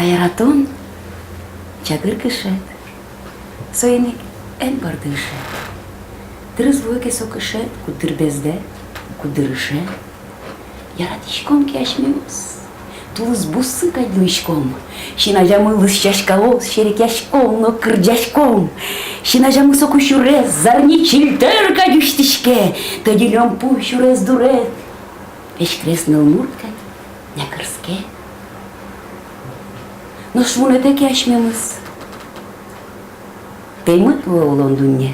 Таяратон чагыр кышет, соенек эн бардыше. Тырыз войке со кышет, кудыр безде, кудырыше. Яратишком кяшмемс, тулыз бусы кайдуишком. Шинажамылыз чашкалос, шерекяшком, но кырджашком. Шинажамы соку шурез, зарни чильтер кадюштишке, тадилем пу шурез дурет. Эшкресныл муртка, някырске. Но швунете кяшмемс. Теймыт олон дунне,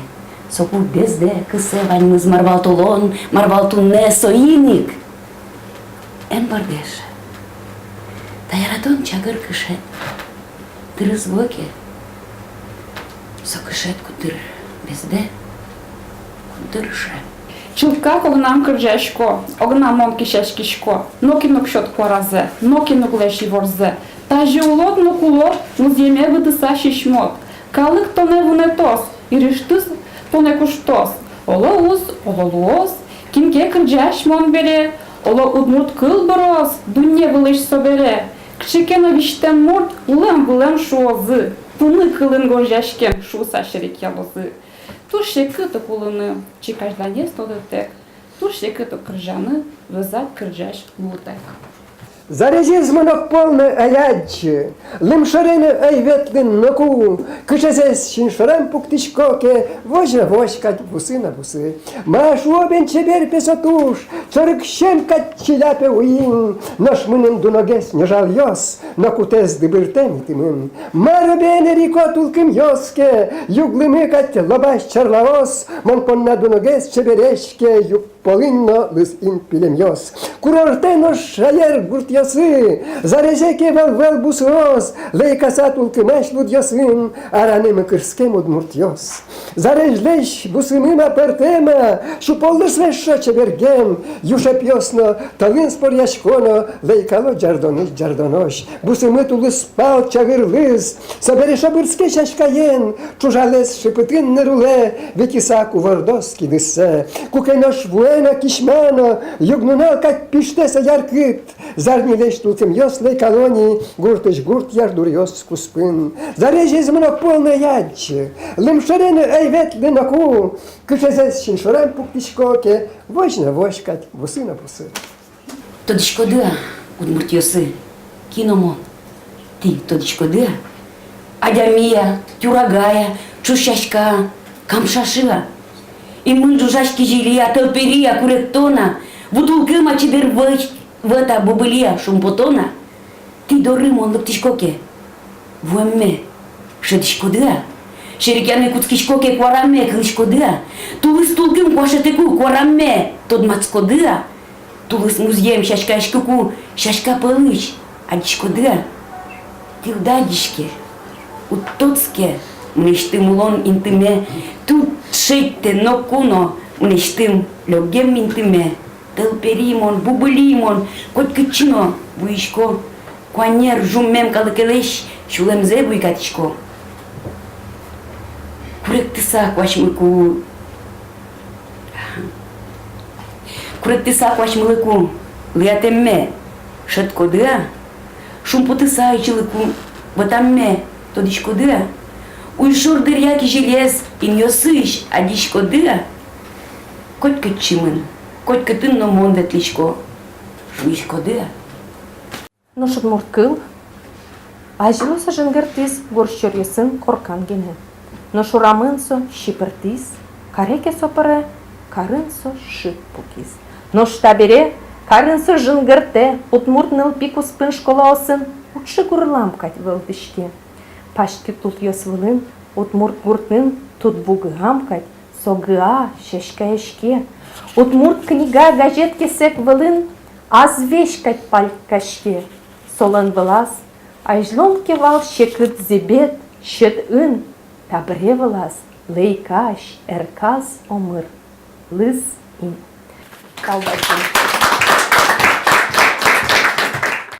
соку безде, кысе ваньмыз марвалтолон, марвалтунне соиник. Эн бардеш. Таяратон чагыр кышет, тырыз воке, со кышет кудыр безде, кудырше. Чулка огнам кыржашко, огнам он кишашкишко, ноки нокшот кваразе, ноки ноглеши ворзе, тажи улот нокулот, муземе выдыса шишмот, калык тоне вунетос, ириштыз тоне куштос, олоуз, ололуоз, кинге кыржаш мон бере, оло удмурт кыл бороз, дунне вылыш собере, кшикена виштен мурт, улем шуозы, туны кылын гожашкен шуса шерек ялозы. Турше кыты кулыны чикаждане стодотек, турше кыты кыржаны вызат кыржаш лутек. Зарезіз мұнық полны аядчы, лымшарыны айветлін нұку, кышазес шиншарам пуктишкоке, вожа вошкать бусы на бусы. Маш обен чебер песотуш, чарык щемкать челяпе уин, наш мынын дуногес не жал йос, но кутез дыбыртем тымын. Марбене рико тулкым йоске, юглымыкать лобаш чарлаос, мон понна дуногес чеберешке, юг полынно лыс ин пилем йос. Курорте шаер гурт ясы, зарезеке вел бусос, лейкаса тулкымаш луд ясын, аранымы кырскем удмурт йос. Зарежлеш бусымыма пертема, шуполдыс вешо чеберген, юшеп йосно, талын спор яшконо, лейкало джардоныш. Бусымы тулыс пал чагырлыз, собереша бырске шашкаен, чужалес шипытын неруле, ветиса кувардос кидысе. Кукенош вуена кишмано, югнунал как пиштеса яркыт, зарнилеш тулкым йос лейкалони, гуртыш гурт ярдур йос куспын. Зарежез мнок полна ядчы, лымшарены айвет ленаку, кышезес шиншорам пуктишкоке, вожна вошкать, бусы на бусы. Тодишкодыа, удмурт йосы, киномон, ти тодишкодыа, адямия, тюрагая, чушашка, камшашыа, и мын жужашки жилия, толперия, куректона, вутулкыма чебер вăта бобылия, шумпотона, ти дорымон лыптишкоке, вуэмме, шедишкодыа, шерикяны куцкишкоке квараме кылышкодыа, тулыс тулкым квашетеку квараме тодмацкодыа, тулыс музеем шашкашкыку шашка пылыш, адишкодыа, тилдадишке, уттоцке, мыштым улон интыме, тут шетте нокуно, мыштым лёгем интыме, тылперимон, бубылимон, коть кычино, буишко, куанер жуммем калыкелеш, шулемзе буйкатишко. Куректыса квашмыку, куректыса квашмылыку, лыятемме, шеткодыа, шумпутыса айчылыку, ватамме, тодишкодыа, уйшур дырьяки желез, иньосыш, адишкодыа, коть кычимын, коть кытын номон ветлишко, жуишкодыа. Ношыт мурткыл, ажылоса жынгыртис горщорьесын коркан гене. Ношурамынсо щипыртис, кареке сопыре, карынсо шыт пукис. Ношта бере, карынсо жынгырте, утмуртныл пикус пын школа осын, утшы гурламкать вылдышке. Пашки тут йосвылын, утмурт гуртнын, тут бугы хамкать, согыа, шешкаешке. Утмурт книга газетке сек вылын, аз вешкать палькашке. Солын вылаз, айжлон кевал щекыт зебет, щет ын, табре вылаз, лейкаш, эрказ омыр, лыз ин. Калбасын.